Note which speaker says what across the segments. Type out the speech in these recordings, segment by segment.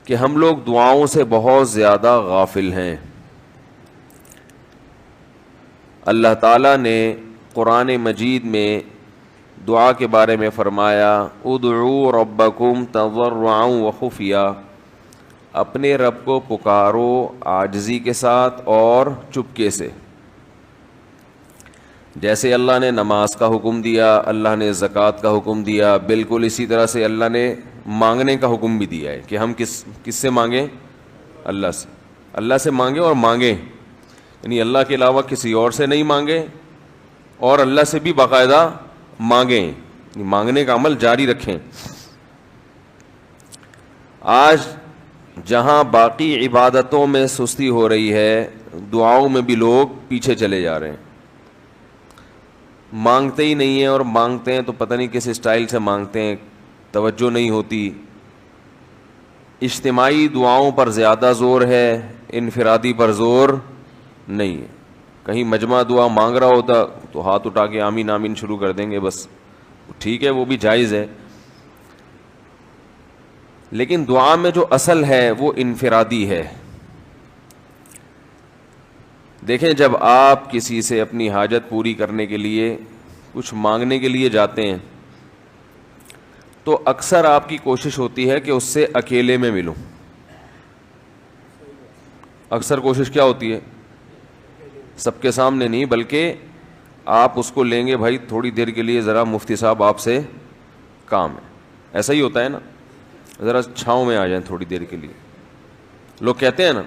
Speaker 1: کہ ہم لوگ دعاؤں سے بہت زیادہ غافل ہیں. اللہ تعالیٰ نے قرآن مجید میں دعا کے بارے میں فرمایا ادعوا ربکم تضرعا وخفیا، اپنے رب کو پکارو عاجزی کے ساتھ اور چپکے سے. جیسے اللہ نے نماز کا حکم دیا، اللہ نے زکوٰۃ کا حکم دیا، بالکل اسی طرح سے اللہ نے مانگنے کا حکم بھی دیا ہے کہ ہم کس سے مانگیں؟ اللہ سے. اللہ سے مانگیں اور مانگیں، یعنی اللہ کے علاوہ کسی اور سے نہیں مانگیں، اور اللہ سے بھی باقاعدہ مانگیں، مانگنے کا عمل جاری رکھیں. آج جہاں باقی عبادتوں میں سستی ہو رہی ہے، دعاؤں میں بھی لوگ پیچھے چلے جا رہے ہیں. مانگتے ہی نہیں ہیں، اور مانگتے ہیں تو پتہ نہیں کس اسٹائل سے مانگتے ہیں، توجہ نہیں ہوتی. اجتماعی دعاؤں پر زیادہ زور ہے، انفرادی پر زور نہیں ہے. کہیں مجمع دعا مانگ رہا ہوتا تو ہاتھ اٹھا کے آمین آمین شروع کر دیں گے، بس ٹھیک ہے، وہ بھی جائز ہے. لیکن دعا میں جو اصل ہے وہ انفرادی ہے. دیکھیں، جب آپ کسی سے اپنی حاجت پوری کرنے کے لیے کچھ مانگنے کے لیے جاتے ہیں تو اکثر آپ کی کوشش ہوتی ہے کہ اس سے اکیلے میں ملوں. اکثر کوشش کیا ہوتی ہے؟ سب کے سامنے نہیں، بلکہ آپ اس کو لیں گے، بھائی تھوڑی دیر کے لیے ذرا مفتی صاحب آپ سے کام ہے. ایسا ہی ہوتا ہے نا، ذرا چھاؤں میں آ جائیں تھوڑی دیر کے لیے. لوگ کہتے ہیں نا،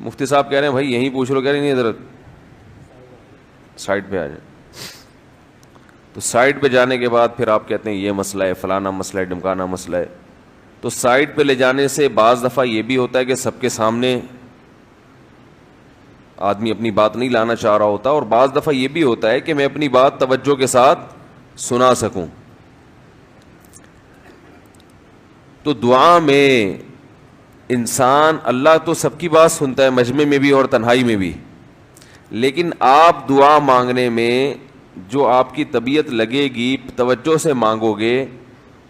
Speaker 1: مفتی صاحب کہہ رہے ہیں بھائی یہیں پوچھ لو، کہہ رہے نہیں ذرا سائڈ پہ آ جائیں. تو سائڈ پہ جانے کے بعد پھر آپ کہتے ہیں یہ مسئلہ ہے، فلانا مسئلہ ہے، ڈمکانا مسئلہ ہے. تو سائڈ پہ لے جانے سے بعض دفعہ یہ بھی ہوتا ہے کہ سب کے سامنے آدمی اپنی بات نہیں لانا چاہ رہا ہوتا، اور بعض دفعہ یہ بھی ہوتا ہے کہ میں اپنی بات توجہ کے ساتھ سنا سکوں. تو دعا میں انسان، اللہ تو سب کی بات سنتا ہے، مجمع میں بھی اور تنہائی میں بھی، لیکن آپ دعا مانگنے میں جو آپ کی طبیعت لگے گی، توجہ سے مانگو گے،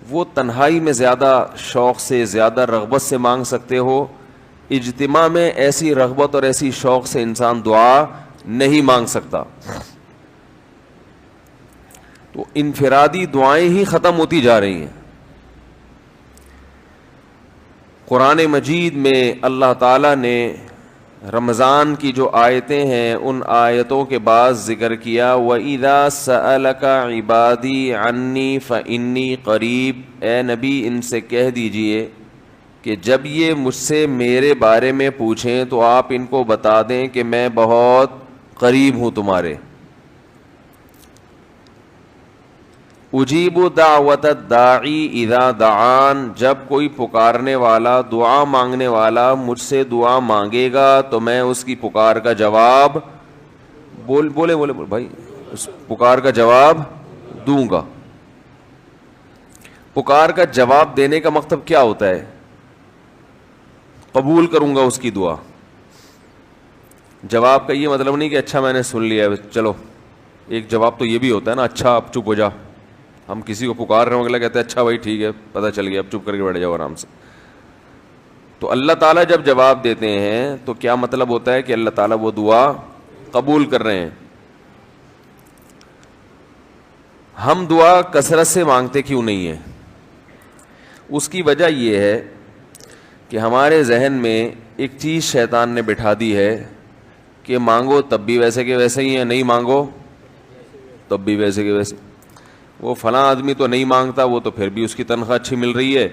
Speaker 1: وہ تنہائی میں زیادہ شوق سے، زیادہ رغبت سے مانگ سکتے ہو. اجتماع میں ایسی رغبت اور ایسی شوق سے انسان دعا نہیں مانگ سکتا. تو انفرادی دعائیں ہی ختم ہوتی جا رہی ہیں. قرآن مجید میں اللہ تعالیٰ نے رمضان کی جو آیتیں ہیں ان آیتوں کے بعد ذکر کیا وَإِذَا سَأَلَكَ عِبَادِي عَنِّي فَإِنِّي قَرِيب، اے نبی ان سے کہہ دیجئے کہ جب یہ مجھ سے میرے بارے میں پوچھیں تو آپ ان کو بتا دیں کہ میں بہت قریب ہوں تمہارے. اجیب دعوت الداعی اذا دعان، جب کوئی پکارنے والا، دعا مانگنے والا مجھ سے دعا مانگے گا تو میں اس کی پکار کا جواب بولے بھائی، اس پکار کا جواب دوں گا. پکار کا جواب دینے کا مطلب کیا ہوتا ہے؟ قبول کروں گا اس کی دعا. جواب کا یہ مطلب نہیں کہ اچھا میں نے سن لیا چلو. ایک جواب تو یہ بھی ہوتا ہے نا، اچھا اب چپ ہو جا. ہم کسی کو پکار رہے ہوں، اگلا کہتے ہیں اچھا بھائی ٹھیک ہے پتہ چل گیا، اب چپ کر کے بیٹھ جاؤ آرام سے. تو اللہ تعالیٰ جب جواب دیتے ہیں تو کیا مطلب ہوتا ہے کہ اللہ تعالیٰ وہ دعا قبول کر رہے ہیں. ہم دعا کثرت سے مانگتے کیوں نہیں ہیں؟ اس کی وجہ یہ ہے کہ ہمارے ذہن میں ایک چیز شیطان نے بٹھا دی ہے کہ مانگو تب بھی ویسے کے ویسے ہی ہیں، نہیں مانگو تب بھی ویسے کے ویسے. وہ فلاں آدمی تو نہیں مانگتا، وہ تو پھر بھی اس کی تنخواہ اچھی مل رہی ہے،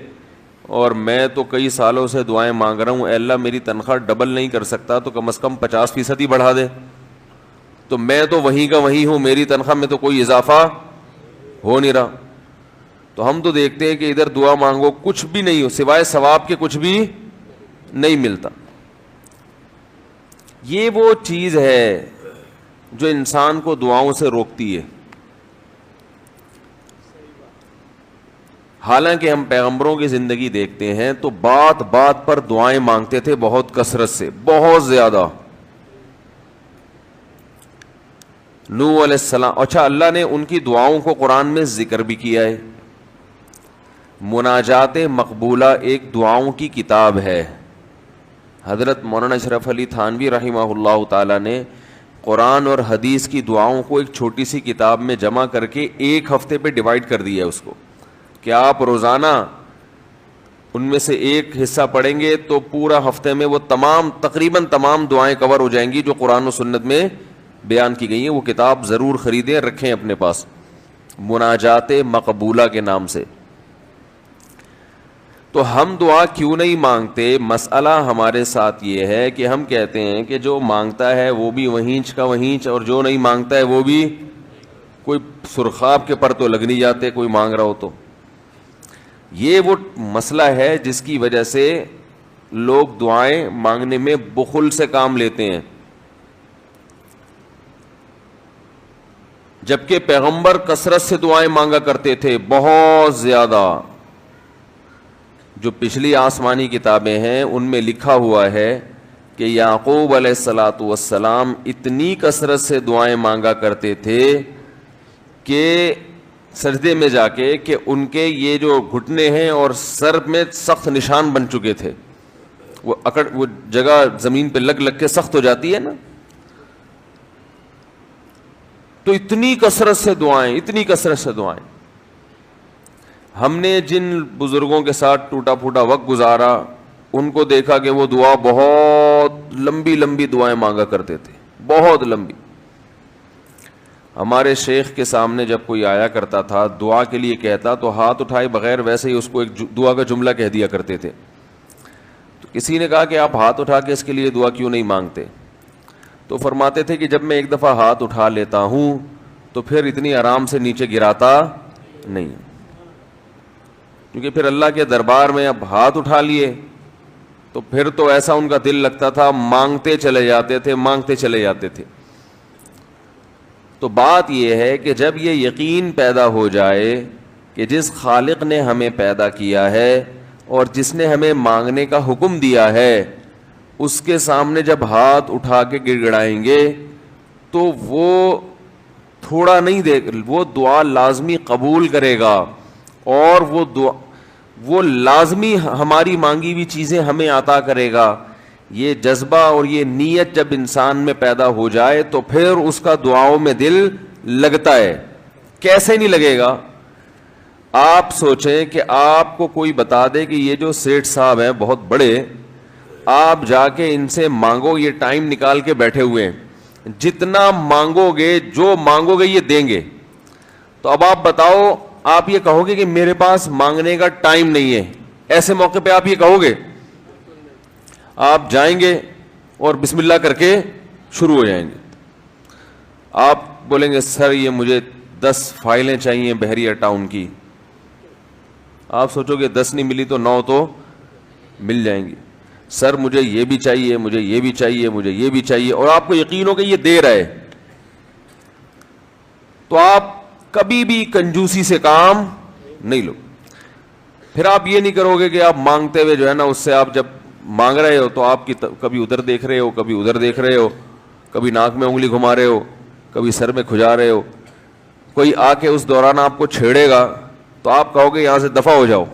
Speaker 1: اور میں تو کئی سالوں سے دعائیں مانگ رہا ہوں، اے اللہ میری تنخواہ ڈبل نہیں کر سکتا تو کم از کم 50% ہی بڑھا دے. تو میں تو وہیں کا وہیں ہوں، میری تنخواہ میں تو کوئی اضافہ ہو نہیں رہا. تو ہم تو دیکھتے ہیں کہ ادھر دعا مانگو کچھ بھی نہیں ہو، سوائے ثواب کے کچھ بھی نہیں ملتا. یہ وہ چیز ہے جو انسان کو دعاؤں سے روکتی ہے. حالانکہ ہم پیغمبروں کی زندگی دیکھتے ہیں تو بات بات پر دعائیں مانگتے تھے، بہت کثرت سے، بہت زیادہ. نوح علیہ السلام، اچھا اللہ نے ان کی دعاؤں کو قرآن میں ذکر بھی کیا ہے. مناجات مقبولہ ایک دعاؤں کی کتاب ہے. حضرت مولانا اشرف علی تھانوی رحمہ اللہ تعالیٰ نے قرآن اور حدیث کی دعاؤں کو ایک چھوٹی سی کتاب میں جمع کر کے ایک ہفتے پہ ڈیوائیڈ کر دیا ہے اس کو, کہ آپ روزانہ ان میں سے ایک حصہ پڑھیں گے تو پورا ہفتے میں وہ تقریباً تمام دعائیں کور ہو جائیں گی جو قرآن و سنت میں بیان کی گئی ہیں. وہ کتاب ضرور خریدیں, رکھیں اپنے پاس, مناجات مقبولہ کے نام سے. تو ہم دعا کیوں نہیں مانگتے؟ مسئلہ ہمارے ساتھ یہ ہے کہ ہم کہتے ہیں کہ جو مانگتا ہے وہ بھی وہینچ کا وہینچ, اور جو نہیں مانگتا ہے وہ بھی کوئی سرخاب کے پر تو لگ نہیں جاتے کوئی مانگ رہا ہو تو. یہ وہ مسئلہ ہے جس کی وجہ سے لوگ دعائیں مانگنے میں بخل سے کام لیتے ہیں, جبکہ پیغمبر کثرت سے دعائیں مانگا کرتے تھے, بہت زیادہ. جو پچھلی آسمانی کتابیں ہیں ان میں لکھا ہوا ہے کہ یعقوب علیہ الصلاۃ والسلام اتنی کثرت سے دعائیں مانگا کرتے تھے کہ سجدے میں جا کے کہ ان کے یہ جو گھٹنے ہیں اور سر میں سخت نشان بن چکے تھے, وہ جگہ زمین پہ لگ لگ کے سخت ہو جاتی ہے نا. تو اتنی کثرت سے دعائیں, اتنی کثرت سے دعائیں. ہم نے جن بزرگوں کے ساتھ ٹوٹا پھوٹا وقت گزارا ان کو دیکھا کہ وہ دعا بہت لمبی لمبی دعائیں مانگا کرتے تھے, بہت لمبی. ہمارے شیخ کے سامنے جب کوئی آیا کرتا تھا دعا کے لیے کہتا تو ہاتھ اٹھائے بغیر ویسے ہی اس کو ایک دعا کا جملہ کہہ دیا کرتے تھے. تو کسی نے کہا کہ آپ ہاتھ اٹھا کے اس کے لیے دعا کیوں نہیں مانگتے؟ تو فرماتے تھے کہ جب میں ایک دفعہ ہاتھ اٹھا لیتا ہوں تو پھر اتنی آرام سے نیچے گراتا نہیں, کیونکہ پھر اللہ کے دربار میں اب ہاتھ اٹھا لیے تو پھر تو ایسا ان کا دل لگتا تھا, مانگتے چلے جاتے تھے, مانگتے چلے جاتے تھے. تو بات یہ ہے کہ جب یہ یقین پیدا ہو جائے کہ جس خالق نے ہمیں پیدا کیا ہے اور جس نے ہمیں مانگنے کا حکم دیا ہے اس کے سامنے جب ہاتھ اٹھا کے گڑ گڑائیں گے تو وہ تھوڑا نہیں دے, وہ دعا لازمی قبول کرے گا, اور وہ لازمی ہماری مانگی ہوئی چیزیں ہمیں عطا کرے گا. یہ جذبہ اور یہ نیت جب انسان میں پیدا ہو جائے تو پھر اس کا دعاؤں میں دل لگتا ہے. کیسے نہیں لگے گا؟ آپ سوچیں کہ آپ کو کوئی بتا دے کہ یہ جو سیٹھ صاحب ہیں بہت بڑے, آپ جا کے ان سے مانگو, یہ ٹائم نکال کے بیٹھے ہوئے ہیں, جتنا مانگو گے جو مانگو گے یہ دیں گے. تو اب آپ بتاؤ, آپ یہ کہو گے کہ میرے پاس مانگنے کا ٹائم نہیں ہے, ایسے موقع پہ آپ یہ کہو گے؟ آپ جائیں گے اور بسم اللہ کر کے شروع ہو جائیں گے. آپ بولیں گے سر یہ مجھے 10 فائلیں چاہیے بحریہ ٹاؤن کی. آپ سوچو گے 10 نہیں ملی تو 9 تو مل جائیں گی. سر مجھے یہ بھی چاہیے, مجھے یہ بھی چاہیے, مجھے یہ بھی چاہیے, اور آپ کو یقین ہو کہ یہ دے رہا ہے, تو آپ کبھی بھی کنجوسی سے کام نہیں لو. پھر آپ یہ نہیں کرو گے کہ آپ مانگتے ہوئے جو ہے نا اس سے آپ جب مانگ رہے ہو تو آپ کی کبھی ادھر دیکھ رہے ہو, کبھی ادھر دیکھ رہے ہو, کبھی ناک میں انگلی گھما رہے ہو, کبھی سر میں کھجا رہے ہو. کوئی آ کے اس دوران آپ کو چھیڑے گا تو آپ کہو گے یہاں سے دفع ہو جاؤ,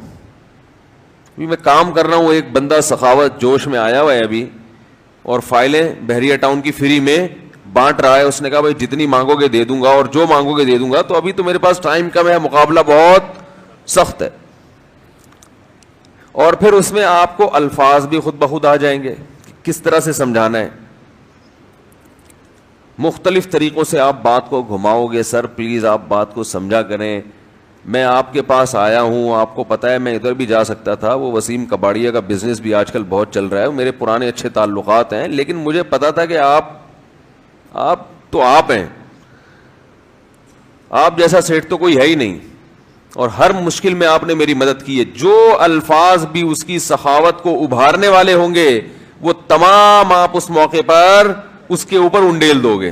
Speaker 1: میں کام کر رہا ہوں. ایک بندہ سخاوت جوش میں آیا ہوا ہے ابھی اور فائلیں بحریہ ٹاؤن کی فری میں بانٹ رہا ہے. اس نے کہا بھائی جتنی مانگو گے دے دوں گا, اور جو مانگو گے دے دوں گا. تو ابھی تو میرے پاس ٹائم کم ہے, مقابلہ بہت سخت ہے. اور پھر اس میں آپ کو الفاظ بھی خود بخود آ جائیں گے کس طرح سے سمجھانا ہے. مختلف طریقوں سے آپ بات کو گھماؤ گے. سر پلیز آپ بات کو سمجھا کریں, میں آپ کے پاس آیا ہوں, آپ کو پتہ ہے میں ادھر بھی جا سکتا تھا, وہ وسیم کباڑیا کا بزنس بھی آج کل بہت چل رہا ہے, میرے پرانے اچھے تعلقات ہیں, لیکن مجھے پتا تھا کہ آپ تو آپ ہیں, آپ جیسا سیٹ تو کوئی ہے ہی نہیں, اور ہر مشکل میں آپ نے میری مدد کی ہے. جو الفاظ بھی اس کی سخاوت کو ابھارنے والے ہوں گے وہ تمام آپ اس موقع پر اس کے اوپر انڈیل دو گے,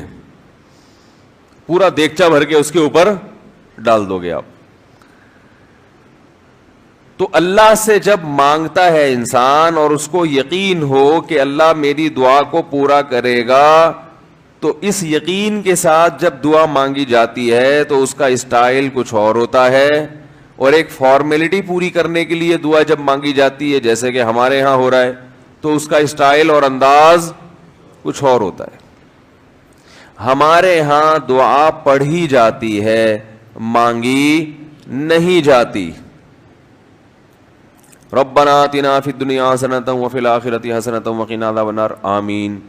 Speaker 1: پورا دیگچا بھر کے اس کے اوپر ڈال دو گے آپ. تو اللہ سے جب مانگتا ہے انسان اور اس کو یقین ہو کہ اللہ میری دعا کو پورا کرے گا, تو اس یقین کے ساتھ جب دعا مانگی جاتی ہے تو اس کا اسٹائل کچھ اور ہوتا ہے, اور ایک فارمیلٹی پوری کرنے کے لیے دعا جب مانگی جاتی ہے جیسے کہ ہمارے ہاں ہو رہا ہے تو اس کا اسٹائل اور انداز کچھ اور ہوتا ہے. ہمارے ہاں دعا پڑھی جاتی ہے, مانگی نہیں جاتی. ربنا آتنا فی الدنیا حسنۃ وفی الآخرۃ حسنۃ وقنا عذاب النار آمین.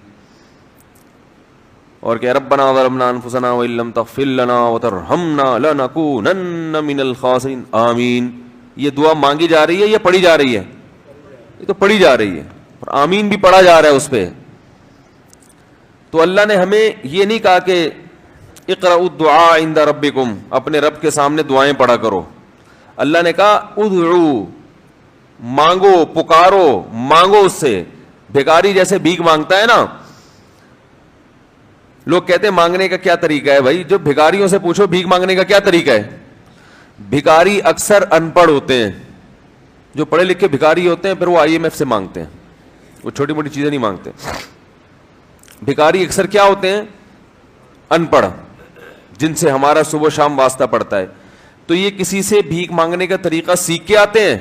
Speaker 1: اور کہ ربنا ظلمنا انفسنا وان لم تغفر لنا وترحمنا لنکونن من الخاسرین آمین. یہ دعا مانگی جا رہی ہے یا پڑھی جا رہی ہے؟ یہ تو پڑھی جا رہی ہے, اور آمین بھی پڑھا جا رہا ہے اس پہ. تو اللہ نے ہمیں یہ نہیں کہا کہ اقرأوا الدعاء عند ربکم, اپنے رب کے سامنے دعائیں پڑھا کرو. اللہ نے کہا ادعو, مانگو, پکارو, مانگو اس سے. بھیکاری جیسے بھیک مانگتا ہے نا, لوگ کہتے ہیں مانگنے کا کیا طریقہ ہے؟ بھائی جو بھیکاریوں سے پوچھو بھیک مانگنے کا کیا طریقہ ہے. بھیکاری اکثر ان پڑھ ہوتے ہیں, جو پڑھے لکھے بھیکاری ہوتے ہیں پھر وہ IMF سے مانگتے ہیں, وہ چھوٹی موٹی چیزیں نہیں مانگتے. بھیکاری اکثر کیا ہوتے ہیں؟ ان پڑھ, جن سے ہمارا صبح شام واسطہ پڑتا ہے. تو یہ کسی سے بھیک مانگنے کا طریقہ سیکھ کے آتے ہیں؟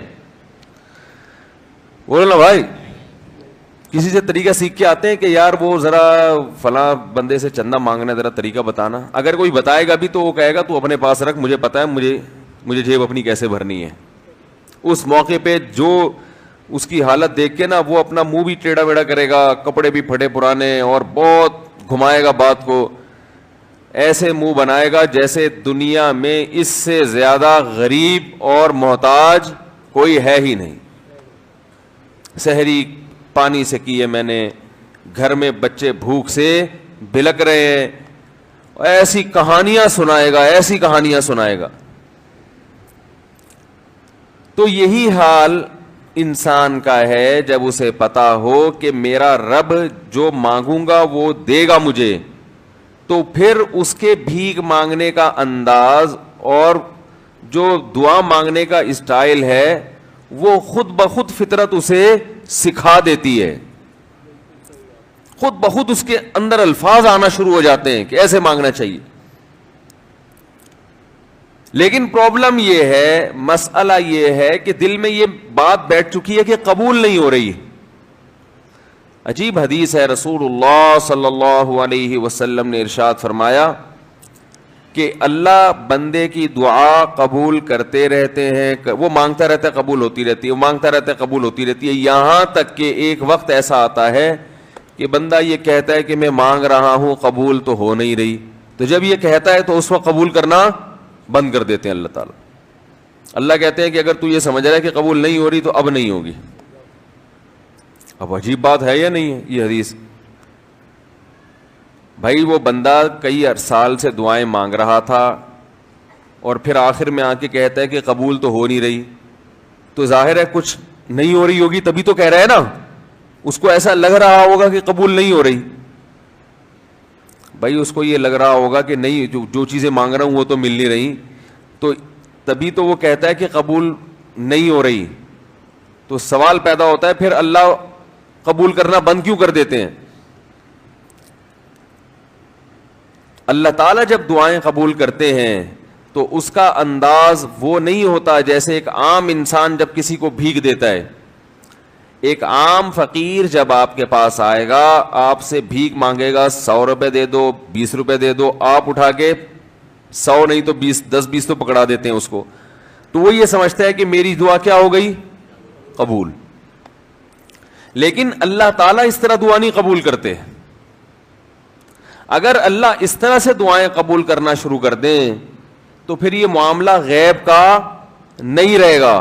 Speaker 1: بولو نا بھائی, کسی سے طریقہ سیکھ کے آتے ہیں کہ یار وہ ذرا فلاں بندے سے چندہ مانگنا ذرا طریقہ بتانا. اگر کوئی بتائے گا بھی تو وہ کہے گا تو اپنے پاس رکھ, مجھے پتا ہے مجھے جیب اپنی کیسے بھرنی ہے. اس موقع پہ جو اس کی حالت دیکھ کے نا وہ اپنا منہ بھی ٹیڑھا ویڑھا کرے گا, کپڑے بھی پھٹے پرانے, اور بہت گھمائے گا بات کو, ایسے منہ بنائے گا جیسے دنیا میں اس سے زیادہ غریب اور محتاج کوئی ہے ہی نہیں. سحری پانی سے کی ہے میں نے, گھر میں بچے بھوک سے بلک رہے ہیں, ایسی کہانیاں سنائے گا, ایسی کہانیاں سنائے گا. تو یہی حال انسان کا ہے جب اسے پتا ہو کہ میرا رب جو مانگوں گا وہ دے گا مجھے, تو پھر اس کے بھیک مانگنے کا انداز اور جو دعا مانگنے کا اسٹائل ہے وہ خود بخود فطرت اسے سکھا دیتی ہے. خود بخود اس کے اندر الفاظ آنا شروع ہو جاتے ہیں کہ ایسے مانگنا چاہیے. لیکن پرابلم یہ ہے, مسئلہ یہ ہے کہ دل میں یہ بات بیٹھ چکی ہے کہ قبول نہیں ہو رہی. عجیب حدیث ہے, رسول اللہ صلی اللہ علیہ وسلم نے ارشاد فرمایا کہ اللہ بندے کی دعا قبول کرتے رہتے ہیں, وہ مانگتا رہتا ہے قبول ہوتی رہتی ہے, وہ مانگتا رہتا ہے قبول ہوتی رہتی ہے, یہاں تک کہ ایک وقت ایسا آتا ہے کہ بندہ یہ کہتا ہے کہ میں مانگ رہا ہوں قبول تو ہو نہیں رہی. تو جب یہ کہتا ہے تو اس وقت قبول کرنا بند کر دیتے ہیں اللہ تعالیٰ. اللہ کہتے ہیں کہ اگر تو یہ سمجھ رہا ہے کہ قبول نہیں ہو رہی تو اب نہیں ہوگی. اب عجیب بات ہے یا نہیں ہے یہ حدیث؟ بھائی وہ بندہ کئی سال سے دعائیں مانگ رہا تھا اور پھر آخر میں آ کے کہتا ہے کہ قبول تو ہو نہیں رہی, تو ظاہر ہے کچھ نہیں ہو رہی ہوگی تبھی تو کہہ رہا ہے نا. اس کو ایسا لگ رہا ہوگا کہ قبول نہیں ہو رہی. بھائی اس کو یہ لگ رہا ہوگا کہ نہیں, جو چیزیں مانگ رہا ہوں وہ تو مل نہیں رہی, تو تبھی تو وہ کہتا ہے کہ قبول نہیں ہو رہی. تو سوال پیدا ہوتا ہے پھر اللہ قبول کرنا بند کیوں کر دیتے ہیں؟ اللہ تعالیٰ جب دعائیں قبول کرتے ہیں تو اس کا انداز وہ نہیں ہوتا جیسے ایک عام انسان جب کسی کو بھیک دیتا ہے. ایک عام فقیر جب آپ کے پاس آئے گا, آپ سے بھیک مانگے گا, 100 روپے دے دو, 20 روپے دے دو, آپ اٹھا کے 100 نہیں تو 10-20 تو پکڑا دیتے ہیں اس کو, تو وہ یہ سمجھتا ہے کہ میری دعا کیا ہو گئی؟ قبول. لیکن اللہ تعالیٰ اس طرح دعا نہیں قبول کرتے. اگر اللہ اس طرح سے دعائیں قبول کرنا شروع کر دیں تو پھر یہ معاملہ غیب کا نہیں رہے گا.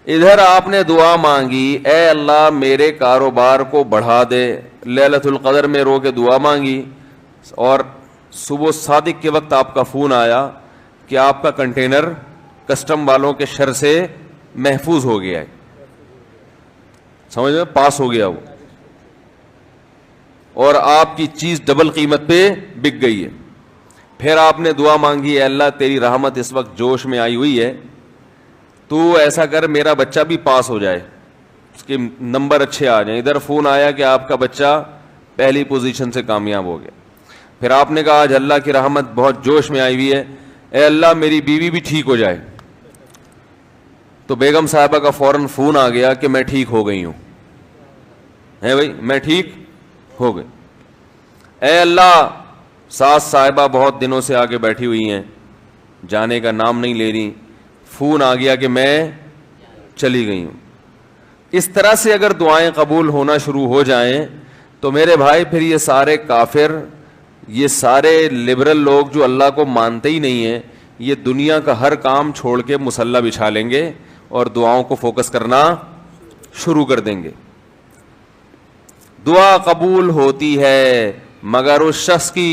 Speaker 1: ادھر آپ نے دعا مانگی, اے اللہ میرے کاروبار کو بڑھا دے, لیلۃ القدر میں رو کے دعا مانگی, اور صبح صادق کے وقت آپ کا فون آیا کہ آپ کا کنٹینر کسٹم والوں کے شر سے محفوظ ہو گیا ہے, سمجھ میں پاس ہو گیا وہ, اور آپ کی چیز ڈبل قیمت پہ بک گئی ہے. پھر آپ نے دعا مانگی, اے اللہ تیری رحمت اس وقت جوش میں آئی ہوئی ہے, تو ایسا کر میرا بچہ بھی پاس ہو جائے, اس کے نمبر اچھے آ جائیں. ادھر فون آیا کہ آپ کا بچہ پہلی پوزیشن سے کامیاب ہو گیا. پھر آپ نے کہا آج اللہ کی رحمت بہت جوش میں آئی ہوئی ہے, اے اللہ میری بیوی بھی ٹھیک ہو جائے. تو بیگم صاحبہ کا فوراً فون آ گیا کہ میں ٹھیک ہو گئی ہوں. ہے بھائی, میں ٹھیک ہو گئی. اے اللہ, ساس صاحبہ بہت دنوں سے آگے بیٹھی ہوئی ہیں, جانے کا نام نہیں لے رہی, فون آ گیا کہ میں چلی گئی ہوں. اس طرح سے اگر دعائیں قبول ہونا شروع ہو جائیں تو میرے بھائی پھر یہ سارے کافر, یہ سارے لبرل لوگ جو اللہ کو مانتے ہی نہیں ہیں, یہ دنیا کا ہر کام چھوڑ کے مصلی بچھا لیں گے اور دعاؤں کو فوکس کرنا شروع کر دیں گے. دعا قبول ہوتی ہے مگر اس شخص کی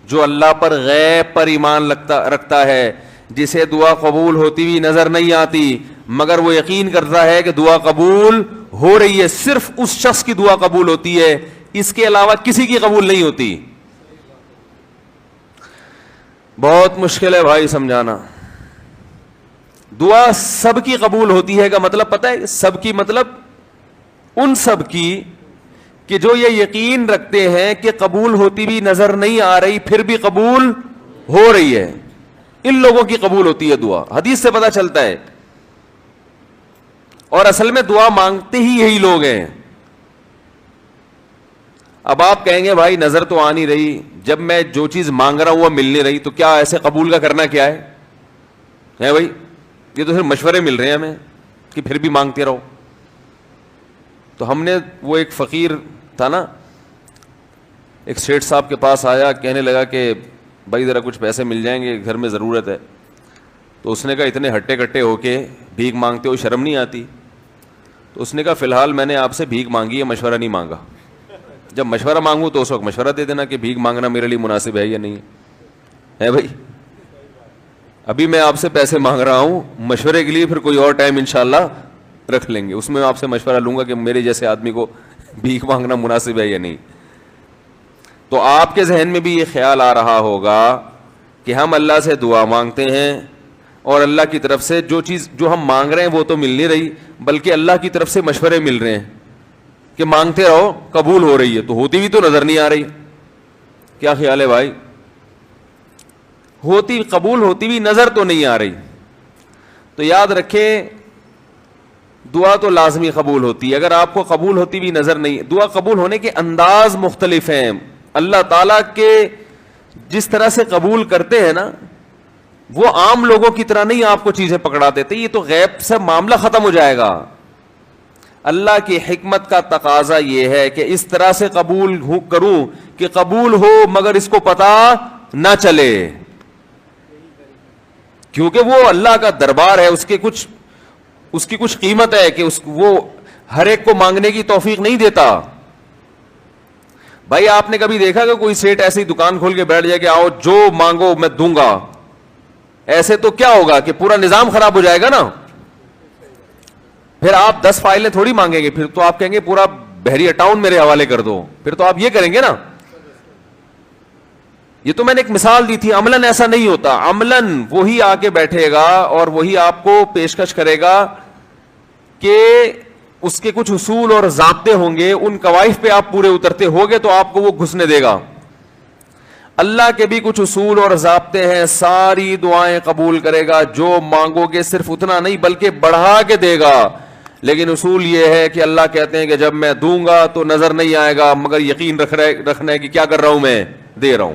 Speaker 1: جو اللہ پر غیب پر ایمان رکھتا ہے, جسے دعا قبول ہوتی ہوئی نظر نہیں آتی مگر وہ یقین کرتا ہے کہ دعا قبول ہو رہی ہے. صرف اس شخص کی دعا قبول ہوتی ہے, اس کے علاوہ کسی کی قبول نہیں ہوتی. بہت مشکل ہے بھائی سمجھانا. دعا سب کی قبول ہوتی ہے کا مطلب پتہ ہے؟ سب کی مطلب ان سب کی کہ جو یہ یقین رکھتے ہیں کہ قبول ہوتی بھی نظر نہیں آ رہی پھر بھی قبول ہو رہی ہے, ان لوگوں کی قبول ہوتی ہے دعا. حدیث سے پتہ چلتا ہے. اور اصل میں دعا مانگتے ہی یہی لوگ ہیں. اب آپ کہیں گے بھائی نظر تو آ نہیں رہی, جب میں جو چیز مانگ رہا ہوں وہ مل نہیں رہی, تو کیا ایسے قبول کا کرنا کیا ہے بھائی؟ یہ تو صرف مشورے مل رہے ہیں ہمیں کہ پھر بھی مانگتے رہو. تو ہم نے, وہ ایک فقیر تھا نا, ایک سیٹھ صاحب کے پاس آیا, کہنے لگا کہ بھائی ذرا کچھ پیسے مل جائیں گے, گھر میں ضرورت ہے. تو اس نے کہا اتنے ہٹے کٹے ہو کے بھیک مانگتے ہو, شرم نہیں آتی؟ تو اس نے کہا فی الحال میں نے آپ سے بھیک مانگی ہے, مشورہ نہیں مانگا. جب مشورہ مانگوں تو اس وقت مشورہ دے دینا کہ بھیک مانگنا میرے لیے مناسب ہے یا نہیں ہے بھائی. ابھی میں آپ سے پیسے مانگ رہا ہوں, مشورے کے لیے پھر کوئی اور ٹائم انشاءاللہ رکھ لیں گے, اس میں آپ سے مشورہ لوں گا کہ میرے جیسے آدمی کو بھیک مانگنا مناسب ہے یا نہیں. تو آپ کے ذہن میں بھی یہ خیال آ رہا ہوگا کہ ہم اللہ سے دعا مانگتے ہیں اور اللہ کی طرف سے جو چیز جو ہم مانگ رہے ہیں وہ تو مل نہیں رہی, بلکہ اللہ کی طرف سے مشورے مل رہے ہیں کہ مانگتے رہو قبول ہو رہی ہے, تو ہوتی بھی تو نظر نہیں آ رہی. کیا خیال ہے بھائی؟ ہوتی قبول ہوتی بھی نظر تو نہیں آ رہی. تو یاد رکھیں دعا تو لازمی قبول ہوتی ہے. اگر آپ کو قبول ہوتی بھی نظر نہیں, دعا قبول ہونے کے انداز مختلف ہیں. اللہ تعالیٰ کے جس طرح سے قبول کرتے ہیں نا, وہ عام لوگوں کی طرح نہیں آپ کو چیزیں پکڑا دیتے, یہ تو غیب سے معاملہ ختم ہو جائے گا. اللہ کی حکمت کا تقاضا یہ ہے کہ اس طرح سے قبول کروں کہ قبول ہو مگر اس کو پتا نہ چلے, کیونکہ وہ اللہ کا دربار ہے, اس کی کچھ قیمت ہے کہ وہ ہر ایک کو مانگنے کی توفیق نہیں دیتا. بھائی آپ نے کبھی دیکھا کہ کوئی سیٹ ایسی دکان کھول کے بیٹھ جائے کہ آؤ جو مانگو میں دوں گا؟ ایسے تو کیا ہوگا کہ پورا نظام خراب ہو جائے گا نا. پھر آپ 10 فائلیں تھوڑی مانگیں گے, پھر تو آپ کہیں گے پورا بحری اٹاؤن میرے حوالے کر دو, پھر تو آپ یہ کریں گے نا. یہ تو میں نے ایک مثال دی تھی. عملاً ایسا نہیں ہوتا. عملاً وہی آ کے بیٹھے گا اور وہی آپ کو پیشکش کرے گا کہ اس کے کچھ اصول اور ضابطے ہوں گے, ان قواعد پہ آپ پورے اترتے ہوگے تو آپ کو وہ گھسنے دے گا. اللہ کے بھی کچھ اصول اور ضابطے ہیں, ساری دعائیں قبول کرے گا, جو مانگو گے صرف اتنا نہیں بلکہ بڑھا کے دے گا. لیکن اصول یہ ہے کہ اللہ کہتے ہیں کہ جب میں دوں گا تو نظر نہیں آئے گا مگر یقین رکھنا ہے کہ کیا کر رہا ہوں, میں دے رہا ہوں.